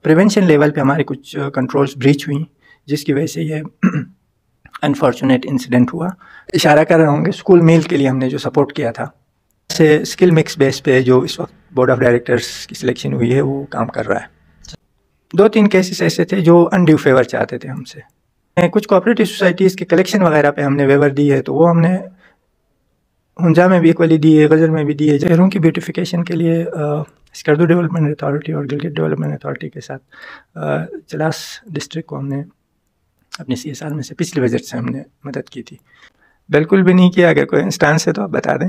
Prevention level پہ ہماری کچھ کنٹرولز بریچ ہوئیں جس کی وجہ سے یہ انفارچونیٹ انسیڈنٹ ہوا. اشارہ کر رہے ہوں گے اسکول میل کے لیے ہم نے جو سپورٹ کیا تھا سے اسکل مکس بیس پہ جو اس وقت بورڈ آف ڈائریکٹرس کی سلیکشن ہوئی ہے وہ کام کر رہا ہے. 2-3 کیسز ایسے تھے جو انڈیو فیور چاہتے تھے ہم سے. کچھ کوآپریٹو سوسائٹیز کے کلیکشن وغیرہ پہ ہم نے ویور دی ہے تو وہ ہم نے ہنجا میں بھی ایکولی دی ہے, غزر میں بھی دی ہے. شہروں کی بیوٹیفیکیشن کے لیے اسکردو ڈیولپمنٹ اتھارٹی اور گلگت ڈیولپمنٹ اتھارٹی کے ساتھ چلاس ڈسٹرکٹ کو ہم نے اپنے CSR میں سے پچھلی بجٹ سے ہم نے مدد کی تھی. بالکل بھی نہیں کیا. اگر کوئی انسٹانس ہے تو آپ بتا دیں.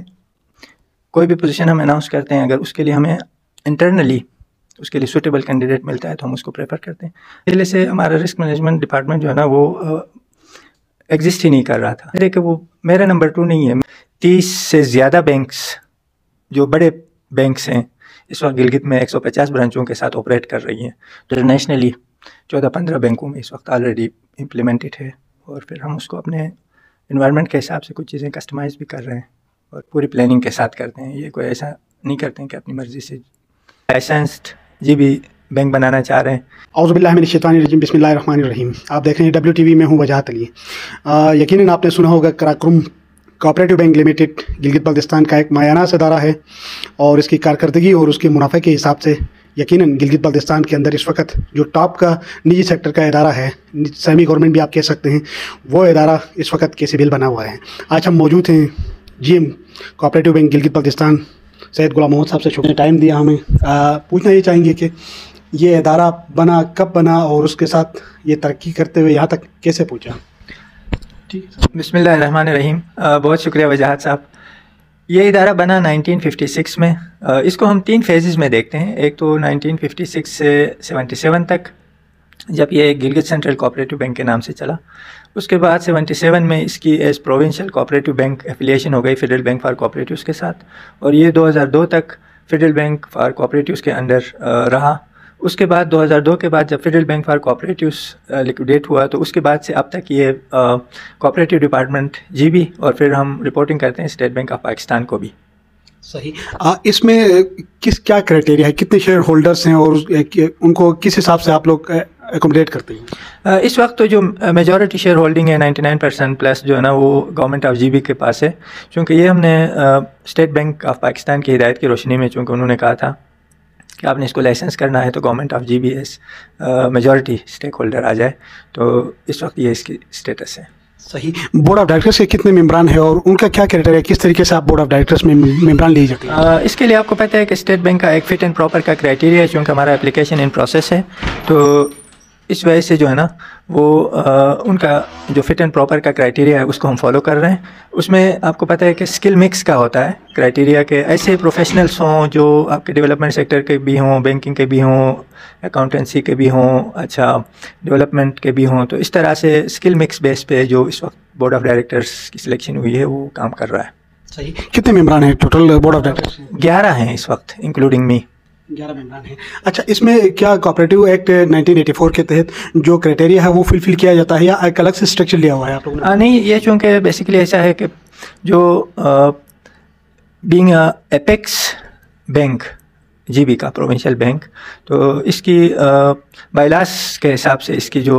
کوئی بھی پوزیشن ہم اناؤنس کرتے ہیں, اگر اس کے لیے ہمیں انٹرنلی اس کے لیے سوٹیبل کینڈیڈیٹ ملتا ہے تو ہم اس کو پریفر کرتے ہیں. اس لیے سے ہمارا رسک مینجمنٹ ڈپارٹمنٹ جو ہے نا وہ ایگزسٹ ہی نہیں کر رہا تھا. کہ وہ میرا نمبر 2 نہیں ہے. 30 سے زیادہ بینکس جو بڑے بینکس ہیں اس وقت گلگت میں 150 برانچوں کے ساتھ آپریٹ کر رہی ہیں. انٹرنیشنلی 14-15 بینکوں میں اس وقت آلریڈی امپلیمنٹڈ ہے, اور پھر ہم اس کو اپنے انوائرمنٹ کے حساب سے کچھ چیزیں کسٹمائز بھی کر رہے ہیں اور پوری پلاننگ کے ساتھ کرتے ہیں. یہ کوئی ایسا نہیں کرتے ہیں کہ اپنی مرضی سے لائسنسڈ جی بھی بینک بنانا چاہ رہے ہیں. اعوذ باللہ من الشیطان الرجیم, بسم اللہ الرحمن الرحیم. آپ دیکھ رہے ہیں WTV میں ہوں وجاہت علی. یقیناً آپ نے سنا ہوگا Karakoram cooperative bank limited Gilgit Baltistan کا ایک مایہ ناز ادارہ ہے, اور اس کی کارکردگی اور اس کے منافع کے حساب سے یقیناً گلگت بلتستان کے اندر اس وقت جو ٹاپ کا نجی سیکٹر کا ادارہ ہے, سیمی گورنمنٹ بھی آپ کہہ سکتے ہیں, وہ ادارہ اس وقت KCBL بنا ہوا ہے. آج ہم موجود ہیں GM cooperative bank Gilgit Baltistan Syed Ghulam Muhammad صاحب سے. شکریہ ٹائم دیا ہمیں. پوچھنا یہ چاہیں گے کہ یہ ادارہ بنا کب بنا اور اس کے ساتھ یہ ترقی کرتے ہوئے یہاں تک کیسے پہنچا؟ بسم اللہ الرحمن الرحیم. بہت شکریہ وجاہت صاحب. یہ ادارہ بنا 1956 میں. اس کو ہم 3 فیزز میں دیکھتے ہیں. ایک تو 1956 سے 77 تک جب یہ گلگت سینٹرل کوآپریٹو بینک کے نام سے چلا. اس کے بعد 77 میں اس کی as provincial cooperative bank affiliation ہو گئی فیڈرل بینک فار کوآپریٹوز کے ساتھ, اور یہ 2002 تک فیڈرل بینک فار کوآپریٹوز کے انڈر رہا. اس کے بعد 2002 کے بعد جب فیڈرل بینک فار کوآپریٹوز لیکوڈیٹ ہوا تو اس کے بعد سے اب تک یہ کوآپریٹو ڈپارٹمنٹ GB اور پھر ہم رپورٹنگ کرتے ہیں اسٹیٹ بینک آف پاکستان کو بھی. صحیح. اس میں کیا کرائٹیریا ہے, کتنے شیئر ہولڈرس ہیں اور ان کو کس حساب سے آپ لوگ اکوموڈیٹ کرتے ہیں؟ اس وقت تو جو میجورٹی شیئر ہولڈنگ ہے 99% پلس جو ہے نا وہ گورنمنٹ آف GB کے پاس ہے, چونکہ یہ ہم نے اسٹیٹ بینک آف پاکستان کی ہدایت کی روشنی میں, چونکہ انہوں نے کہا تھا کہ آپ نے اس کو لائسنس کرنا ہے تو government of GB as majority stakeholder آ جائے, تو اس وقت یہ اس کی اسٹیٹس ہے. صحیح. بورڈ آف ڈائریکٹرس کے کتنے ممبران ہیں اور ان کا کیا کرائٹیریا ہے, کس طریقے سے آپ بورڈ آف ڈائریکٹرس میں ممبران لیے جاتے ہیں؟ اس کے لیے آپ کو پتہ ہے کہ اسٹیٹ بینک کا ایک فٹ اینڈ پراپر کا کرائٹیریا ہے, چونکہ ہمارا اپلیکیشن ان پروسیس ہے, تو اس وجہ سے جو ہے نا وہ ان کا جو فٹ اینڈ پراپر کا کرائٹیریا ہے اس کو ہم فالو کر رہے ہیں. اس میں آپ کو پتہ ہے کہ اسکل مکس کا ہوتا ہے کرائٹیریا, کہ ایسے پروفیشنلس ہوں جو آپ کے ڈیولپمنٹ سیکٹر کے بھی ہوں, بینکنگ کے بھی ہوں, اکاؤنٹنسی کے بھی ہوں, اچھا ڈیولپمنٹ کے بھی ہوں. تو اس طرح سے اسکل مکس بیس پہ جو اس وقت بورڈ آف ڈائریکٹرس کی سلیکشن ہوئی ہے وہ کام کر رہا ہے. صحیح. کتنے ممبران ہیں ٹوٹل بورڈ آف ڈائریکٹرس؟ 11 ہیں اس وقت انکلوڈنگ می. 11 ممبران ہیں. اچھا, اس میں کیا کوآپریٹو ایکٹ 1984 کے تحت جو کرائٹیریا ہے وہ فلفل کیا جاتا ہے یا ایک الگ سے اسٹرکچر لیا ہوا ہے آپ لوگوں نے؟ نہیں, یہ چونکہ بیسیکلی ایسا ہے کہ جو بینگ ایپیکس بینک GB کا پروونشل بینک, تو اس کی بائیلاس کے حساب سے اس کی جو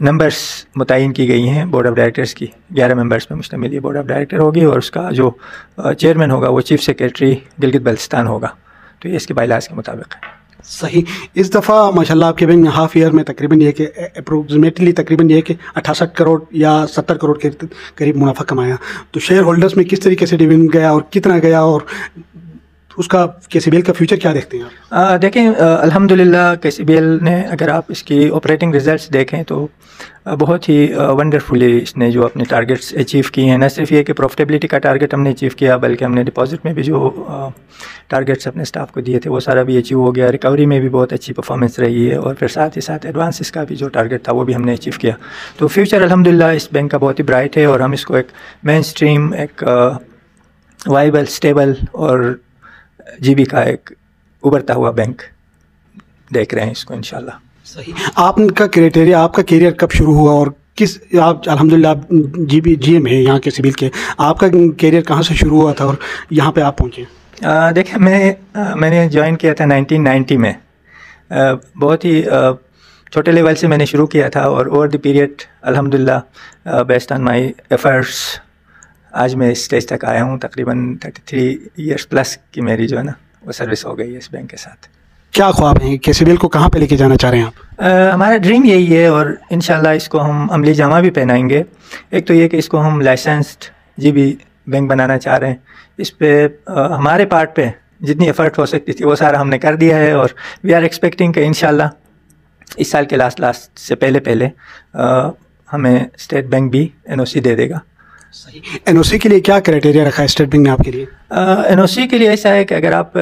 نمبرس متعین کی گئی ہیں بورڈ آف ڈائریکٹرس کی 11 ممبرس پہ مشتمل یہ بورڈ آف ڈائریکٹر ہوگی, اور اس کا جو چیئرمین ہوگا وہ چیف سیکریٹری گلگت بلتستان ہوگا. تو یہ اس کے بائیلاس کے مطابق ہے. صحیح. اس دفعہ ماشاءاللہ آپ کے بینک ہاف ایئر میں تقریباً یہ کہ اپروکسیمیٹلی تقریباً یہ کہ 68 کروڑ یا 70 کروڑ کے قریب منافع کمایا. تو شیئر ہولڈرز میں کس طریقے سے ڈویڈنڈ گیا اور کتنا گیا, اور اس کا KCBL کا فیوچر کیا دیکھتے ہیں آپ؟ دیکھیں الحمدللہ KCBL نے اگر آپ اس کی آپریٹنگ ریزلٹس دیکھیں تو بہت ہی ونڈرفلی اس نے جو اپنے ٹارگیٹس اچیو کیے ہیں. نہ صرف یہ کہ پروفٹیبلٹی کا ٹارگیٹ ہم نے اچیو کیا, بلکہ ہم نے ڈپازٹ میں بھی جو ٹارگیٹس اپنے اسٹاف کو دیے تھے وہ سارا بھی اچیو ہو گیا. ریکوری میں بھی بہت اچھی پرفارمنس رہی ہے, اور پھر ساتھ ہی ساتھ ایڈوانسز کا بھی جو ٹارگیٹ تھا وہ بھی ہم نے اچیو کیا. تو فیوچر الحمدللہ اس بینک کا بہت ہی برائٹ ہے, اور ہم اس کو ایک مین اسٹریم, ایک وائبل, اسٹیبل اور GB کا ایک ابھرتا ہوا بینک دیکھ رہے ہیں اس کو انشاءاللہ. صحیح. آپ کا کرائٹیریا, آپ کا کیریئر کب شروع ہوا اور کس, آپ الحمدللہ آپ GM ہیں یہاں KCBL کے, آپ کا کیریئر کہاں سے شروع ہوا تھا اور یہاں پہ آپ پہنچے؟ دیکھیں میں نے جوائن کیا تھا 1990 میں بہت ہی چھوٹے لیول سے میں نے شروع کیا تھا اور اوور دی پیریڈ الحمدللہ بیسڈ آن مائی ایفرٹس آج میں اس اسٹیج تک آیا ہوں. تقریباً 33 ایئرس پلس کی میری جو ہے نا وہ سروس ہو گئی ہے اس بینک کے ساتھ. کیا خواب ہیں KCBL کو کہاں پہ لے کے جانا چاہ رہے ہیں آپ؟ ہمارا ڈریم یہی ہے اور انشاءاللہ اس کو ہم عملی جامہ بھی پہنائیں گے. ایک تو یہ کہ اس کو ہم لائسنسڈ بینک بنانا چاہ رہے ہیں. اس پہ ہمارے پارٹ پہ جتنی ایفرٹ ہو سکتی تھی وہ سارا ہم نے کر دیا ہے اور وی آر ایکسپیکٹنگ کہ انشاءاللہ اس سال کے لاسٹ سے پہلے ہمیں اسٹیٹ بینک بھی NOC دے دے گا. صحیح. NOC کے لیے کیا کرائٹیریا رکھا ہے اسٹیٹ بینک نے آپ کے لیے؟ NOC کے لیے ایسا ہے کہ اگر آپ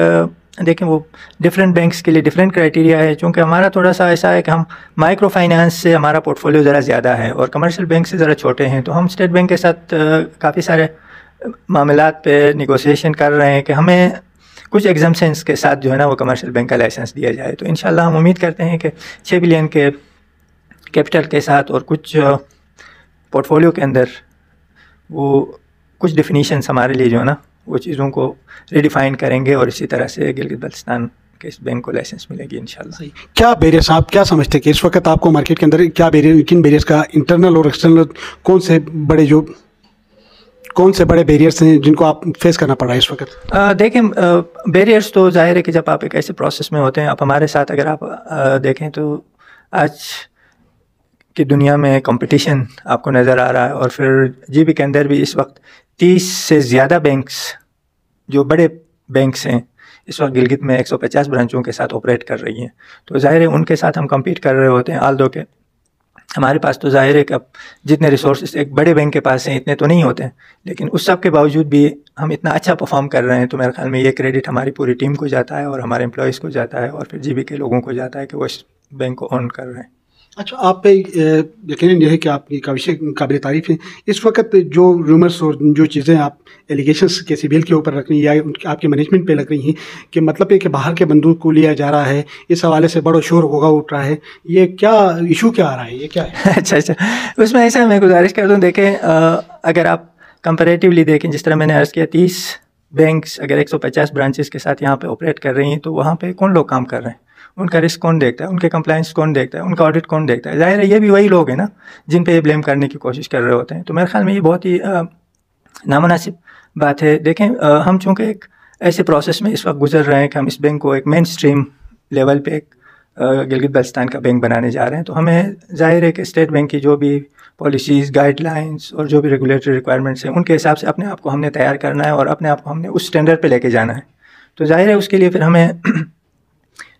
دیکھیں وہ ڈفرینٹ بینکس کے لیے ڈفرینٹ کرائٹیریا ہے. چونکہ ہمارا تھوڑا سا ایسا ہے کہ ہم مائکرو فائنانس سے ہمارا پورٹ فولیو ذرا زیادہ ہے اور کمرشل بینک سے ذرا چھوٹے ہیں, تو ہم اسٹیٹ بینک کے ساتھ کافی سارے معاملات پہ نیگوسیشن کر رہے ہیں کہ ہمیں کچھ ایگزمپشنس کے ساتھ جو ہے نا وہ کمرشل بینک کا لائسنس دیا جائے. تو انشاءاللہ ہم امید کرتے ہیں کہ 6 بلین کے کیپٹل کے ساتھ اور کچھ پورٹ فولیو کے اندر وہ کچھ ڈیفینیشنس ہمارے لیے جو ہے نا وہ چیزوں کو ریڈیفائن کریں گے اور اسی طرح سے گلگت بلتستان کے اس بینک کو لائسنس ملے گی انشاءاللہ. کیا بیریئرس آپ کیا سمجھتے ہیں کہ اس وقت آپ کو مارکیٹ کے اندر کیا کن بیریئرس کا انٹرنل اور ایکسٹرنل کون سے بڑے بیریئرس ہیں جن کو آپ فیس کرنا پڑ رہا ہے اس وقت؟ دیکھیں بیریئرس تو ظاہر ہے کہ جب آپ ایک ایسے پروسیس میں ہوتے ہیں, آپ ہمارے ساتھ اگر آپ دیکھیں تو آج کی دنیا میں کمپٹیشن آپ کو نظر آ رہا ہے اور پھر GB کے اندر بھی اس وقت 30 سے زیادہ بینکس جو بڑے بینکس ہیں اس وقت گلگت میں 150 برانچوں کے ساتھ آپریٹ کر رہی ہیں. تو ظاہر ہے ان کے ساتھ ہم کمپیٹ کر رہے ہوتے ہیں. آلدو کہ ہمارے پاس تو ظاہر ہے کہ اب جتنے ریسورسز ایک بڑے بینک کے پاس ہیں اتنے تو نہیں ہوتے ہیں, لیکن اس سب کے باوجود بھی ہم اتنا اچھا پرفارم کر رہے ہیں. تو میرے خیال میں یہ کریڈٹ ہماری پوری ٹیم کو جاتا ہے اور ہمارے امپلائیز کو جاتا ہے اور پھر GB کے لوگوں کو جاتا ہے کہ وہ اس بینک کو اون کر رہے ہیں. اچھا, آپ پہ یقیناً یہ ہے کہ آپ کی کاوشیں قابل تعریف ہیں. اس وقت جو رومرس اور جو چیزیں آپ ایلیگیشنس KCBL کے اوپر رکھ رہی ہیں یا آپ کے مینجمنٹ پہ لگ رہی ہیں کہ مطلب یہ کہ باہر کے بندوق کو لیا جا رہا ہے, اس حوالے سے بڑا شور ہوگا اٹھ رہا ہے, یہ کیا ایشو کیا آ رہا ہے, یہ کیا ہے؟ اچھا اس میں ایسا میں گزارش کر دوں, دیکھیں اگر آپ کمپیریٹیولی دیکھیں جس طرح میں نے عرض کیا 30 بینکس اگر 150 برانچز کے ساتھ یہاں پہ آپریٹ کر رہی ہیں تو وہاں پہ کون لوگ کام کر رہے ہیں, ان کا رسک کون دیکھتا ہے, ان کے کمپلائنس کون دیکھتا ہے, ان کا آڈٹ کون دیکھتا ہے. ظاہر ہے یہ بھی وہی لوگ ہیں نا جن پہ یہ بلیم کرنے کی کوشش کر رہے ہوتے ہیں. تو میرے خیال میں یہ بہت ہی نامناسب بات ہے. دیکھیں ہم چونکہ ایک ایسے پروسیس میں اس وقت گزر رہے ہیں کہ ہم اس بینک کو ایک مین اسٹریم لیول پہ ایک گلگت بلتستان کا بینک بنانے جا رہے ہیں. تو ہمیں ظاہر ہے کہ اسٹیٹ بینک کی جو بھی پالیسیز, گائیڈ لائنس اور جو بھی ریگولیٹری ریکوائرمنٹس ہیں ان کے حساب سے اپنے آپ کو ہم نے تیار کرنا ہے اور اپنے آپ کو ہم نے اس اسٹینڈرڈ پہ لے کے جانا ہے. تو ظاہر ہے اس کے لیے پھر ہمیں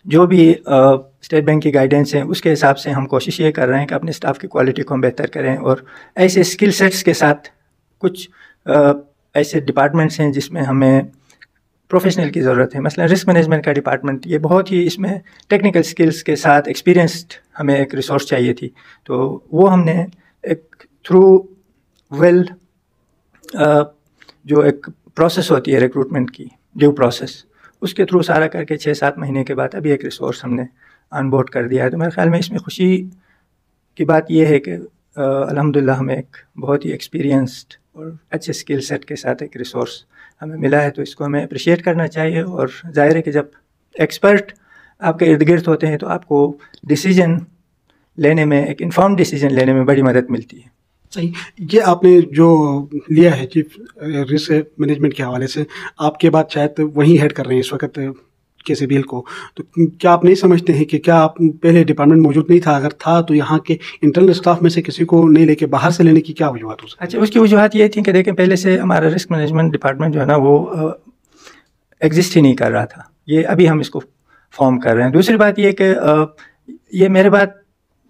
جو بھی اسٹیٹ بینک کی گائیڈنس ہیں اس کے حساب سے ہم کوشش یہ کر رہے ہیں کہ اپنے اسٹاف کی کوالٹی کو ہم بہتر کریں اور ایسے اسکل سیٹس کے ساتھ کچھ ایسے ڈپارٹمنٹس ہیں جس میں ہمیں پروفیشنل کی ضرورت ہے. مثلا رسک مینجمنٹ کا ڈپارٹمنٹ, یہ بہت ہی اس میں ٹیکنیکل سکلز کے ساتھ ایکسپیرینسڈ ہمیں ایک ریسورس چاہیے تھی. تو وہ ہم نے ایک تھرو جو ایک پروسیس ہوتی ہے ریکروٹمنٹ کی, ڈیو پروسیس, اس کے تھرو سارا کر کے 6-7 مہینے کے بعد ابھی ایک ریسورس ہم نے آن بورڈ کر دیا ہے. تو میرے خیال میں اس میں خوشی کی بات یہ ہے کہ الحمدللہ ہمیں ایک بہت ہی ایکسپیرینسڈ اور اچھے اسکل سیٹ کے ساتھ ایک ریسورس ہمیں ملا ہے. تو اس کو ہمیں اپریشیٹ کرنا چاہیے اور ظاہر ہے کہ جب ایکسپرٹ آپ کے ارد گرد ہوتے ہیں تو آپ کو ڈیسیجن لینے میں, ایک انفارم ڈیسیجن لینے میں بڑی مدد ملتی ہے. صحیح. یہ آپ نے جو لیا ہے چیف رسک مینجمنٹ کے حوالے سے, آپ کے بعد شاید وہیں ہیڈ کر رہے ہیں اس وقت KCBL کو, تو کیا آپ نہیں سمجھتے ہیں کہ کیا آپ پہلے ڈپارٹمنٹ موجود نہیں تھا, اگر تھا تو یہاں کے انٹرنل اسٹاف میں سے کسی کو نہیں لے کے باہر سے لینے کی کیا وجوہات ہو سکتی؟ اچھا, اس کی وجوہات یہ تھیں کہ دیکھیں پہلے سے ہمارا رسک مینجمنٹ ڈپارٹمنٹ جو ہے نا وہ ایگزسٹ ہی نہیں کر رہا تھا, یہ ابھی ہم اس کو فارم کر رہے ہیں. دوسری بات یہ کہ یہ میرے بات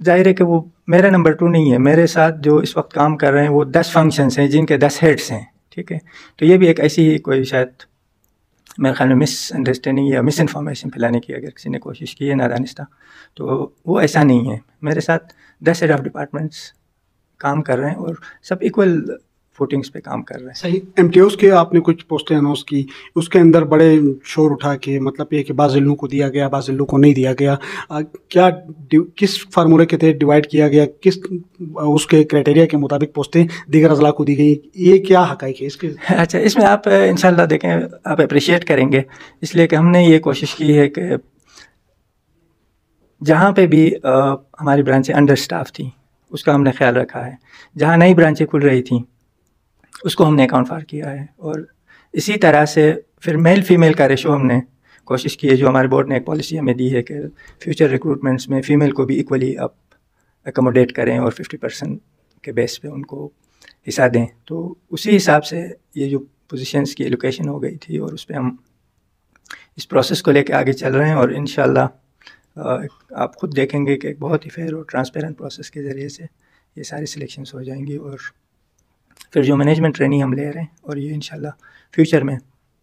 ظاہر ہے کہ وہ میرا نمبر 2 نہیں ہے, میرے ساتھ جو اس وقت کام کر رہے ہیں وہ 10 فنکشنس ہیں جن کے 10 ہیڈس ہیں, ٹھیک ہے. تو یہ بھی ایک ایسی ہی کوئی شاید میرے خیال میں مس انڈرسٹینڈنگ یا مس انفارمیشن پھیلانے کی اگر کسی نے کوشش کی ہے نادانستہ, تو وہ ایسا نہیں ہے. میرے ساتھ 10 ہیڈ آف ڈپارٹمنٹس کام کر رہے ہیں اور سب ایکول فوٹنگس پہ کام کر رہے ہیں. صحیح. MTOs کے آپ نے کچھ پوسٹیں اناؤنس کی, اس کے اندر بڑے شور اٹھا کہ مطلب یہ کہ بعض ضلعوں کو دیا گیا, بعض ضلعوں کو نہیں دیا گیا. کیا کس فارمولے کے تحت ڈیوائڈ کیا گیا, کس اس کے کرائٹیریا کے مطابق پوسٹیں دیگر اضلاع کو دی گئی, یہ کیا حقائق ہے اس کے؟ اچھا, اس میں آپ انشاءاللہ دیکھیں آپ اپریشیٹ کریں گے, اس لیے کہ ہم نے یہ کوشش کی ہے کہ جہاں پہ بھی ہماری برانچیں انڈر اسٹاف تھیں اس کا ہم نے خیال رکھا ہے. جہاں نئی برانچیں کھل رہی تھیں اس کو ہم نے اکاؤنٹ فار کیا ہے. اور اسی طرح سے پھر میل فیمیل کا ریشو ہم نے کوشش کی ہے. جو ہمارے بورڈ نے ایک پالیسی ہمیں دی ہے کہ فیوچر ریکروٹمنٹس میں فیمیل کو بھی ایکولی آپ اکوموڈیٹ کریں اور 50% کے بیس پہ ان کو حصہ دیں. تو اسی حساب سے یہ جو پوزیشنس کی ایلوکیشن ہو گئی تھی اور اس پہ ہم اس پروسیس کو لے کے آگے چل رہے ہیں. اور انشاءاللہ آپ خود دیکھیں گے کہ ایک بہت ہی فیئر اور ٹرانسپیرنٹ پروسیس کے ذریعے سے یہ ساری سلیکشنس ہو جائیں گی. اور پھر جو مینجمنٹ ٹریننگ ہم لے رہے ہیں اور یہ انشاءاللہ فیوچر میں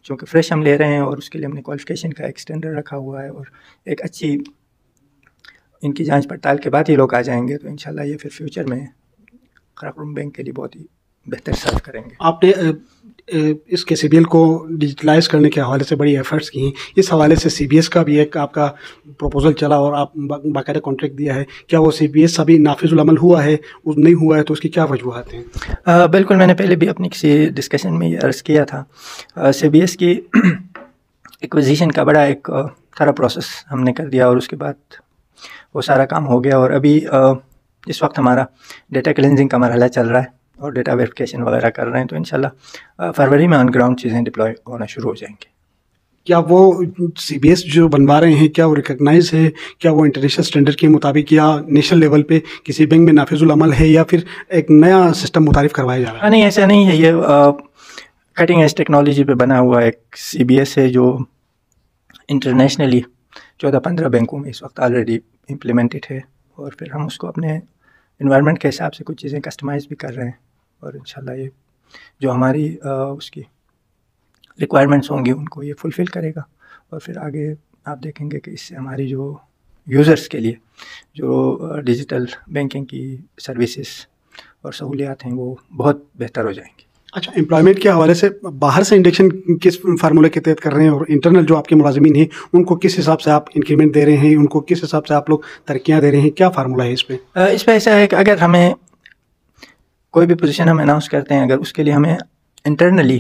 چونکہ فریش ہم لے رہے ہیں اور اس کے لیے ہم نے کوالیفیکیشن کا ایک اسٹینڈرڈ رکھا ہوا ہے اور ایک اچھی ان کی جانچ پڑتال کے بعد یہ لوگ آ جائیں گے. تو انشاءاللہ یہ پھر فیوچر میں قراقرم بینک کے لیے بہت ہی بہتر سرو کریں گے. آپ نے اس کے سی بی ایل کو ڈیجیٹلائز کرنے کے حوالے سے بڑی ایفرٹس کی ہیں. اس حوالے سے سی بی ایس کا بھی ایک آپ کا پروپوزل چلا اور آپ باقاعدہ کانٹریکٹ دیا ہے. کیا وہ سی بی ایس ابھی نافذ العمل ہوا ہے؟ نہیں ہوا ہے تو اس کی کیا وجوہات ہیں؟ بالکل، میں نے پہلے بھی اپنی کسی ڈسکشن میں یہ عرض کیا تھا. سی بی ایس کی ایکوزیشن کا بڑا ایک سارا پروسیس ہم نے کر دیا اور اس کے بعد وہ سارا کام ہو گیا. اور ابھی اس وقت ہمارا ڈیٹا کلینزنگ کا مرحلہ چل رہا ہے اور ڈیٹا ویریفیکیشن وغیرہ کر رہے ہیں. تو انشاءاللہ فروری میں آن گراؤنڈ چیزیں ڈپلوائے ہونا شروع ہو جائیں گی. کیا وہ سی بی ایس جو بنوا رہے ہیں کیا وہ ریکگنائز ہے؟ کیا وہ انٹرنیشنل اسٹینڈرڈ کے مطابق یا نیشنل لیول پہ کسی بینک میں نافذ العمل ہے یا پھر ایک نیا سسٹم متعارف کروایا جا رہا ہے؟ نہیں، ایسا نہیں ہے. یہ کٹنگ ایج ٹیکنالوجی پہ بنا ہوا ایک سی بی ایس ہے جو انٹرنیشنلی 14-15 بینکوں میں اس وقت آلریڈی امپلیمنٹڈ ہے. اور پھر ہم اس کو اپنے انوائرمنٹ کے حساب سے کچھ چیزیں کسٹمائز بھی کر رہے ہیں. اور انشاءاللہ یہ جو ہماری اس کی ریکوائرمنٹس ہوں گی ان کو یہ فلفل کرے گا. اور پھر آگے آپ دیکھیں گے کہ اس سے ہماری جو یوزرس کے لیے جو ڈیجیٹل بینکنگ کی سروسز اور سہولیات ہیں وہ بہت بہتر ہو جائیں گی. اچھا، امپلائمنٹ کے حوالے سے باہر سے انڈکشن کس فارمولے کے تحت کر رہے ہیں اور انٹرنل جو آپ کے ملازمین ہیں ان کو کس حساب سے آپ انکریمنٹ دے رہے ہیں، ان کو کس حساب سے آپ لوگ ترقیاں دے رہے ہیں؟ کیا فارمولہ ہے اس پہ؟ اس پہ ایسا ہے کہ اگر ہمیں کوئی بھی پوزیشن ہم اناؤنس کرتے ہیں، اگر اس کے لیے ہمیں انٹرنلی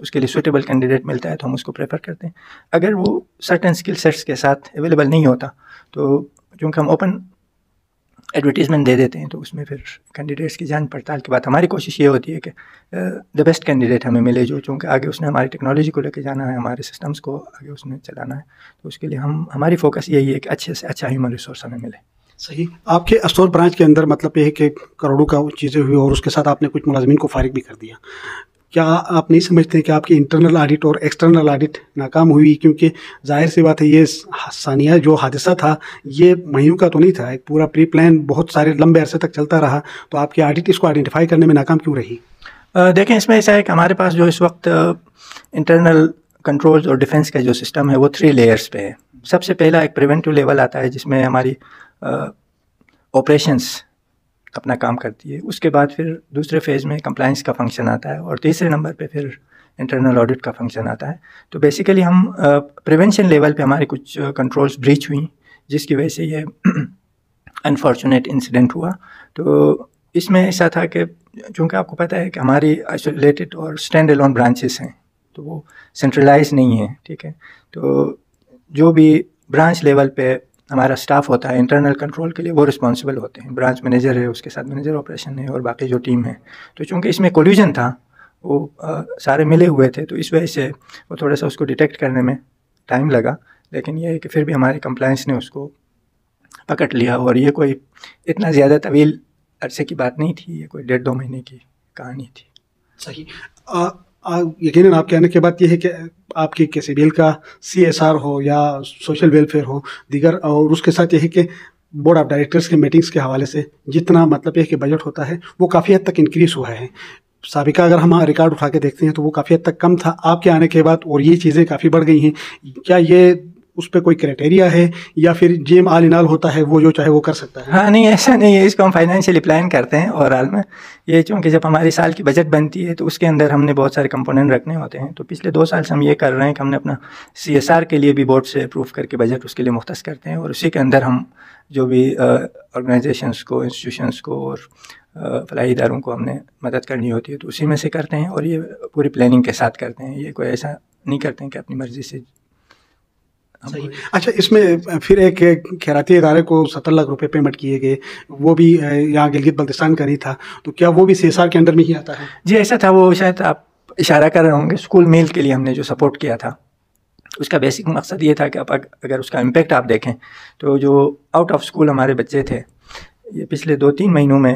اس کے لیے سوٹیبل کینڈیڈیٹ ملتا ہے تو ہم اس کو پریفر کرتے ہیں. اگر وہ سرٹن اسکل سیٹس کے ساتھ اویلیبل نہیں ہوتا تو چونکہ ہم اوپن ایڈورٹیزمنٹ دے دیتے ہیں تو اس میں پھر کینڈیڈیٹس کی جانچ پڑتال کے بعد ہماری کوشش یہ ہوتی ہے کہ دا بیسٹ کینڈیڈیٹ ہمیں ملے جو چونکہ آگے اس نے ہماری ٹیکنالوجی کو لے کے جانا ہے، ہمارے سسٹمس کو آگے اس نے چلانا ہے. تو اس کے لیے ہماری فوکس یہی ہے کہ اچھے سے اچھا ہیومن ریسورس ہمیں ملے. صحیح. آپ کے اسٹور برانچ کے اندر مطلب یہ ہے کہ کروڑوں کا چیزیں ہوئی اور اس کے ساتھ آپ نے کچھ ملازمین کو فارغ بھی کر دیا. کیا آپ نہیں سمجھتے کہ آپ کی انٹرنل آڈٹ اور ایکسٹرنل آڈٹ ناکام ہوئی؟ کیونکہ ظاہر سی بات ہے یہ ثانیہ جو حادثہ تھا یہ مہینوں کا تو نہیں تھا، ایک پورا پری پلان بہت سارے لمبے عرصے تک چلتا رہا. تو آپ کی آڈٹ اس کو آئیڈینٹیفائی کرنے میں ناکام کیوں رہی؟ دیکھیں، اس میں ایسا ہے کہ ہمارے پاس جو اس وقت انٹرنل کنٹرولز اور ڈیفنس کا جو سسٹم ہے وہ 3 لیئرس پہ ہے. سب سے پہلا ایک پریونٹیو لیول آتا ہے جس میں ہماری آپریشنس اپنا کام کرتی ہے. اس کے بعد پھر دوسرے فیز میں کمپلائنس کا فنکشن آتا ہے اور تیسرے نمبر پہ پھر انٹرنل آڈٹ کا فنکشن آتا ہے. تو بیسیکلی ہم پریونشن لیول پہ ہماری کچھ کنٹرولز بریچ ہوئیں جس کی وجہ سے یہ انفارچونیٹ انسیڈنٹ ہوا. تو اس میں ایسا تھا کہ چونکہ آپ کو پتہ ہے کہ ہماری آئسولیٹڈ اور اسٹینڈ الون برانچز ہیں تو وہ سینٹرلائز نہیں ہیں، ٹھیک ہے. تو جو بھی برانچ لیول پہ ہمارا اسٹاف ہوتا ہے انٹرنل کنٹرول کے لیے وہ رسپانسبل ہوتے ہیں. برانچ مینیجر ہے، اس کے ساتھ مینیجر آپریشن ہے اور باقی جو ٹیم ہے. تو چونکہ اس میں کولیوژن تھا وہ سارے ملے ہوئے تھے تو اس وجہ سے وہ تھوڑا سا اس کو ڈیٹیکٹ کرنے میں ٹائم لگا. لیکن یہ ہے کہ پھر بھی ہماری کمپلائنس نے اس کو پکڑ لیا اور یہ کوئی اتنا زیادہ طویل عرصے کی بات نہیں تھی، یہ کوئی 1.5-2 مہینے کی کہانی تھی. صحیح. یقیناً آپ کے آنے کے بعد یہ ہے کہ آپ کی سی بی ایل کا CSR ہو یا سوشل ویلفیئر ہو دیگر، اور اس کے ساتھ یہ ہے کہ بورڈ آف ڈائریکٹرز کے میٹنگز کے حوالے سے جتنا مطلب یہ کہ بجٹ ہوتا ہے وہ کافی حد تک انکریز ہوا ہے. سابقہ اگر ہم ریکارڈ اٹھا کے دیکھتے ہیں تو وہ کافی حد تک کم تھا. آپ کے آنے کے بعد اور یہ چیزیں کافی بڑھ گئی ہیں. کیا یہ اس پہ کوئی کرائٹیریا ہے یا پھر جیم آل ان آل ہوتا ہے وہ جو چاہے وہ کر سکتا ہے؟ ہاں، نہیں ایسا نہیں ہے. اس کو ہم فائنینشلی پلان کرتے ہیں اوور آل میں. یہ چونکہ جب ہماری سال کی بجٹ بنتی ہے تو اس کے اندر ہم نے بہت سارے کمپوننٹ رکھنے ہوتے ہیں. تو پچھلے 2 سال سے ہم یہ کر رہے ہیں کہ ہم نے اپنا CSR کے لیے بھی بورڈ سے اپروو کر کے بجٹ اس کے لیے مختص کرتے ہیں اور اسی کے اندر ہم جو بھی آرگنائزیشنس کو، انسٹیٹیوشنس کو اور فلاحی اداروں کو ہم نے مدد کرنی ہوتی ہے تو اسی میں سے کرتے ہیں اور یہ پوری پلاننگ کے ساتھ کرتے ہیں. یہ کوئی ایسا نہیں کرتے ہیں کہ اپنی مرضی سے صحیح. اچھا, اس میں پھر ایک خیراتی ادارے کو 70 لاکھ روپے پیمنٹ کیے گئے, وہ بھی یہاں گلگت بلتستان کا نہیں تھا, تو کیا وہ بھی CSR کے انڈر میں ہی آتا ہے؟ جی ایسا تھا, وہ شاید آپ اشارہ کر رہے ہوں گے. اسکول میل کے لیے ہم نے جو سپورٹ کیا تھا اس کا بیسک مقصد یہ تھا کہ اگر اس کا امپیکٹ آپ دیکھیں تو جو آؤٹ آف اسکول ہمارے بچے تھے, یہ پچھلے 2-3 مہینوں میں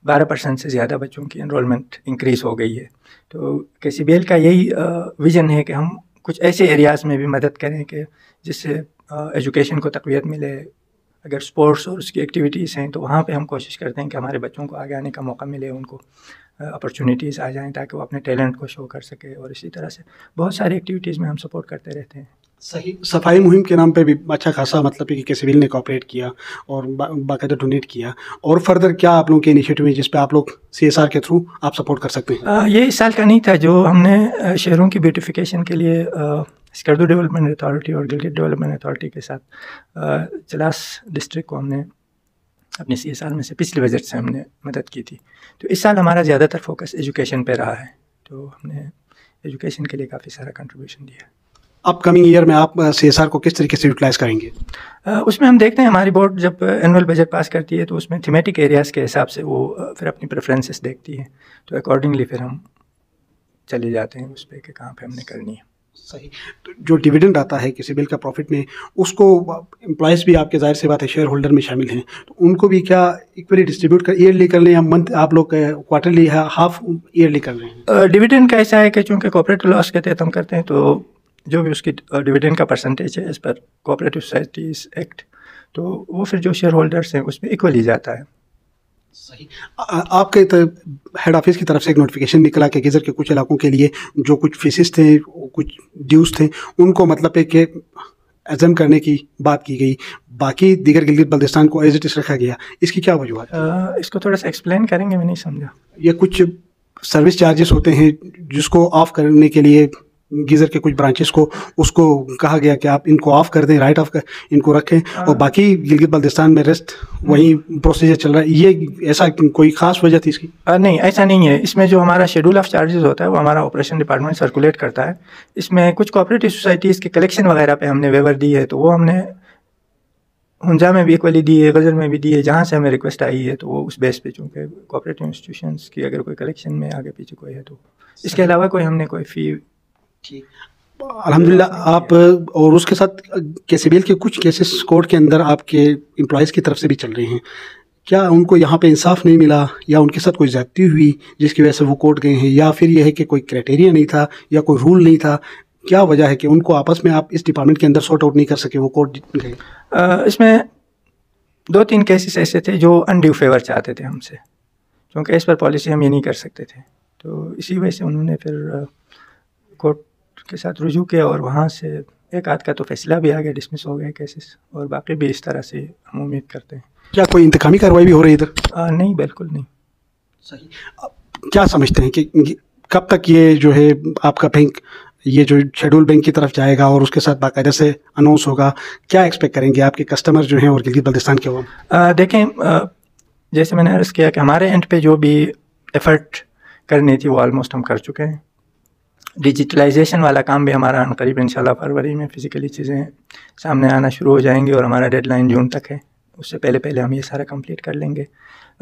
12% سے زیادہ بچوں کی انرولمنٹ انکریز ہو گئی ہے. تو KCBL کا یہی ویژن ہے کہ ہم کچھ ایسے ایریاز میں بھی مدد کریں کہ جس سے ایجوکیشن کو تقویت ملے. اگر اسپورٹس اور اس کی ایکٹیویٹیز ہیں تو وہاں پہ ہم کوشش کرتے ہیں کہ ہمارے بچوں کو آگے آنے کا موقع ملے, ان کو اپرچونیٹیز آ جائیں تاکہ وہ اپنے ٹیلنٹ کو شو کر سکے. اور اسی طرح سے بہت ساری ایکٹیویٹیز میں ہم سپورٹ کرتے رہتے ہیں. صحیح. صفائی مہم کے نام پہ بھی اچھا خاصا مطلب ہے کہ KCBL نے کوآپریٹ کیا اور باقاعدہ ڈونیٹ کیا. اور فردر کیا آپ لوگوں کے انیشیٹو ہے جس پہ آپ لوگ CSR کے تھرو آپ سپورٹ کر سکتے ہیں؟ یہ اس سال کا نہیں تھا. جو ہم نے شہروں کی بیوٹیفیکیشن کے لیے اسکردو ڈیولپمنٹ اتھارٹی اور گلگت ڈیولپمنٹ اتھارٹی کے ساتھ چلاس ڈسٹرکٹ کو ہم نے اپنے CSR میں سے پچھلے بجٹ سے ہم نے مدد کی تھی. تو اس سال ہمارا زیادہ تر فوکس ایجوکیشن پہ رہا ہے, تو ہم نے ایجوکیشن کے لیے کافی سارا کنٹریبیوشن دیا. اپ کمنگ ایئر میں آپ CSR کو کس طریقے سے یوٹیلائز کریں گے؟ اس میں ہم دیکھتے ہیں ہماری بورڈ جب اینول بجٹ پاس کرتی ہے تو اس میں تھیمیٹک ایریاز کے حساب سے وہ پھر اپنی پریفرنسز دیکھتی ہے, تو اکارڈنگلی پھر ہم چلے جاتے ہیں اس پہ کہ کہاں پہ ہم نے کرنی ہے. صحیح. تو جو ڈویڈنڈ آتا ہے KCBL کا پروفٹ میں, اس کو امپلائز بھی آپ کے ظاہر سے بات ہے شیئر ہولڈر میں شامل ہیں, تو ان کو بھی کیا ایکولی ڈسٹریبیوٹ کر ایئرلی کر لیں یا منتھ آپ لوگ کوارٹرلی ہے ہاف ایئرلی کر رہے ہیں؟ ڈویڈنڈ کا ایسا ہے کہ چونکہ کوآپریٹو لاس کے تحت ہم کرتے ہیں تو جو بھی اس کی ڈویڈنڈ کا پرسنٹیج ہے as per cooperative societies act, تو وہ پھر جو شیئر ہولڈرس ہیں اس میں ایکولی جاتا ہے. صحیح. آپ کے ہیڈ آفس کی طرف سے ایک نوٹیفیکیشن نکلا کہ گیزر کے کچھ علاقوں کے لیے جو کچھ فیسز تھے, کچھ ڈیوز تھے, ان کو مطلب ہے کہ ایزم کرنے کی بات کی گئی, باقی دیگر گلگت بلتستان کو ایز اٹ از رکھا گیا. اس کی کیا وجوہات؟ اس کو تھوڑا سا ایکسپلین کریں گے, میں نہیں سمجھا. یہ کچھ سروس چارجز ہوتے ہیں جس کو آف کرنے کے لیے گیزر کے کچھ برانچز کو اس کو کہا گیا کہ آپ ان کو آف کر دیں, رائٹ آف کر ان کو رکھیں, اور باقی گلگت بلتستان میں ریسٹ وہی پروسیجر چل رہا ہے. یہ ایسا کوئی خاص وجہ تھی اس کی؟ نہیں, ایسا نہیں ہے. اس میں جو ہمارا شیڈول آف چارجز ہوتا ہے وہ ہمارا آپریشن ڈپارٹمنٹ سرکولیٹ کرتا ہے. اس میں کچھ کوآپریٹو سوسائٹیز کے کلیکشن وغیرہ پہ ہم نے ویور دی ہے, تو وہ ہم نے ہنجا میں بھی ایکولی دی ہے, غزر میں بھی دی ہے, جہاں سے ہمیں ریکویسٹ آئی ہے تو وہ اس بیس پہ, چونکہ کوآپریٹو انسٹیٹیوشنس کی اگر کوئی کلیکشن میں آگے پیچھے کوئی ہے تو اس کے علاوہ کوئی ہم نے کوئی فی. الحمدللہ. آپ اور اس کے ساتھ KCBL کے کچھ کیسز کورٹ کے اندر آپ کے امپلائیز کی طرف سے بھی چل رہے ہیں, کیا ان کو یہاں پہ انصاف نہیں ملا یا ان کے ساتھ کوئی زیادتی ہوئی جس کی وجہ سے وہ کورٹ گئے ہیں, یا پھر یہ ہے کہ کوئی کرائٹیریا نہیں تھا یا کوئی رول نہیں تھا؟ کیا وجہ ہے کہ ان کو آپس میں آپ اس ڈپارٹمنٹ کے اندر سارٹ آؤٹ نہیں کر سکے, وہ کورٹ گئے؟ اس میں 2-3 کیسز ایسے تھے جو انڈیو فیور چاہتے تھے ہم سے, کیونکہ اس پر پالیسی ہم یہ نہیں کر سکتے تھے, تو اسی وجہ سے انہوں نے پھر کورٹ کے ساتھ رجوع کیا, اور وہاں سے ایک آدھ کا تو فیصلہ بھی آ گیا, ڈسمس ہو گئے کیسز, اور باقی بھی اس طرح سے ہم امید کرتے ہیں. کیا کوئی انتقامی کارروائی بھی ہو رہی ہے ادھر؟ نہیں, بالکل نہیں. صحیح. کیا سمجھتے ہیں کہ کب تک یہ جو ہے آپ کا بینک یہ جو شیڈول بینک کی طرف جائے گا اور اس کے ساتھ باقاعدہ سے اناؤنس ہوگا؟ کیا ایکسپیکٹ کریں گے آپ کے کسٹمر جو ہیں اور گلگت بلتستان کے عوام؟ دیکھیں, جیسے میں نے عرض کیا کہ ہمارے اینڈ پہ جو بھی ایفرٹ کرنی تھی وہ آلموسٹ ہم کر چکے ہیں. ڈیجیٹلائزیشن والا کام بھی ہمارا عنقریب انشاءاللہ فروری میں فزیکلی چیزیں سامنے آنا شروع ہو جائیں گی, اور ہمارا ڈیڈ لائن جون تک ہے, اس سے پہلے ہم یہ سارا کمپلیٹ کر لیں گے.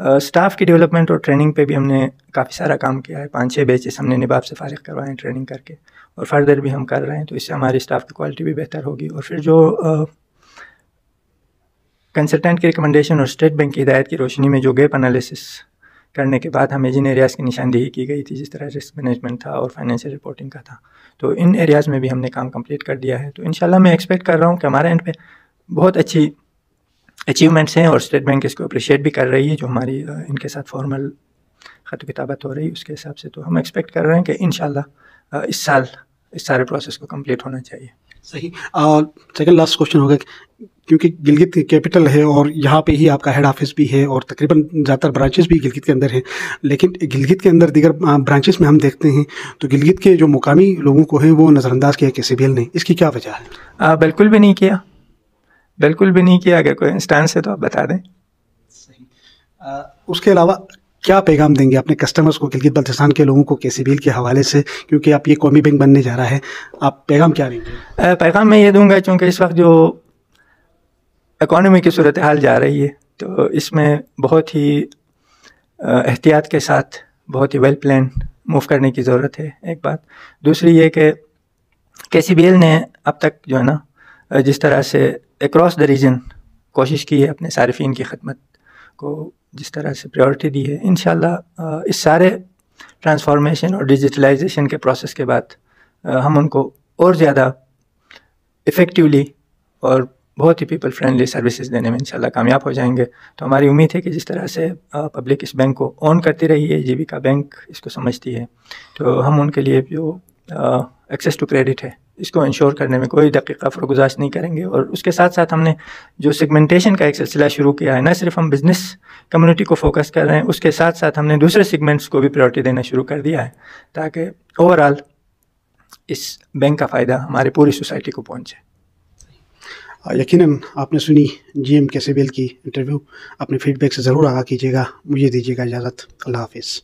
اسٹاف کی ڈیولپمنٹ اور ٹریننگ پہ بھی ہم نے کافی سارا کام کیا ہے. 5-6 بیچز ہم نے نباب سے فارغ کروائے ہیں ٹریننگ کر کے, اور فردر بھی ہم کر رہے ہیں, تو اس سے ہماری اسٹاف کی کوالٹی بھی بہتر ہوگی. اور پھر جو کنسلٹنٹ کی ریکمنڈیشن اور اسٹیٹ بینک کی ہدایت کی روشنی میں جو گیپ انالیسس کرنے کے بعد ہمیں جن ایریاز کی نشاندہی کی گئی تھی, جس طرح رسک مینجمنٹ تھا اور فائنینشیل رپورٹنگ کا تھا, تو ان ایریاز میں بھی ہم نے کام کمپلیٹ کر دیا ہے. تو انشاءاللہ میں ایکسپیکٹ کر رہا ہوں کہ ہمارے اینڈ پہ بہت اچھی اچیومنٹس ہیں, اور اسٹیٹ بینک اس کو اپریشیٹ بھی کر رہی ہے, جو ہماری ان کے ساتھ فارمل خط و کتابت ہو رہی ہے اس کے حساب سے. تو ہم ایکسپیکٹ کر رہے ہیں کہ انشاءاللہ اس سال اس سارے پروسیس کو کمپلیٹ ہونا چاہیے. صحیح. سیکنڈ لاسٹ کوشچن ہوگا, کیونکہ گلگت کیپٹل ہے اور یہاں پہ ہی آپ کا ہیڈ آفس بھی ہے اور تقریباً زیادہ تر برانچز بھی گلگت کے اندر ہیں, لیکن گلگت کے اندر دیگر برانچز میں ہم دیکھتے ہیں تو گلگت کے جو مقامی لوگوں کو ہیں وہ نظر انداز کیا KCBL نے, اس کی کیا وجہ ہے؟ بالکل بھی نہیں کیا, بالکل بھی نہیں کیا. اگر کوئی انسٹانس ہے تو آپ بتا دیں. اس کے علاوہ کیا پیغام دیں گے اپنے کسٹمرز کو گلگت بلتستان کے لوگوں کو KCBL کے حوالے سے، کیونکہ اب یہ قومی بینک بننے جا رہا ہے، آپ پیغام کیا دیں گے؟ پیغام میں یہ دوں گا، چونکہ اس وقت جو اکانومی کی صورتحال جا رہی ہے تو اس میں بہت ہی احتیاط کے ساتھ بہت ہی ویل پلان موو کرنے کی ضرورت ہے، ایک بات۔ دوسری یہ کہ KCBL نے اب تک جو ہے نا جس طرح سے اکراس دا ریجن کوشش کی ہے اپنے صارفین کی خدمت کو جس طرح سے پریورٹی دی ہے، انشاءاللہ اس سارے ٹرانسفارمیشن اور ڈیجیٹلائزیشن کے پروسیس کے بعد ہم ان کو اور زیادہ افیکٹولی اور بہت ہی پیپل فرینڈلی سروسز دینے میں انشاءاللہ کامیاب ہو جائیں گے۔ تو ہماری امید ہے کہ جس طرح سے پبلک اس بینک کو اون کرتی رہی ہے، جیویکا بینک اس کو سمجھتی ہے، تو ہم ان کے لیے جو ایکسیس ٹو کریڈٹ ہے اس کو انشور کرنے میں کوئی دقیقہ فرگزاش نہیں کریں گے۔ اور اس کے ساتھ ساتھ ہم نے جو سیگمنٹیشن کا ایک سلسلہ شروع کیا ہے، نہ صرف ہم بزنس کمیونٹی کو فوکس کر رہے ہیں، اس کے ساتھ ساتھ ہم نے دوسرے سیگمنٹس کو بھی پریورٹی دینا شروع کر دیا ہے تاکہ اوور آل اس بینک کا فائدہ ہمارے پوری سوسائٹی کو پہنچے۔ یقیناً آپ نے سنی GM KCBL کی انٹرویو، اپنے فیڈ بیک سے ضرور آگاہ کیجیے گا۔ مجھے دیجیے گا اجازت، اللہ حافظ۔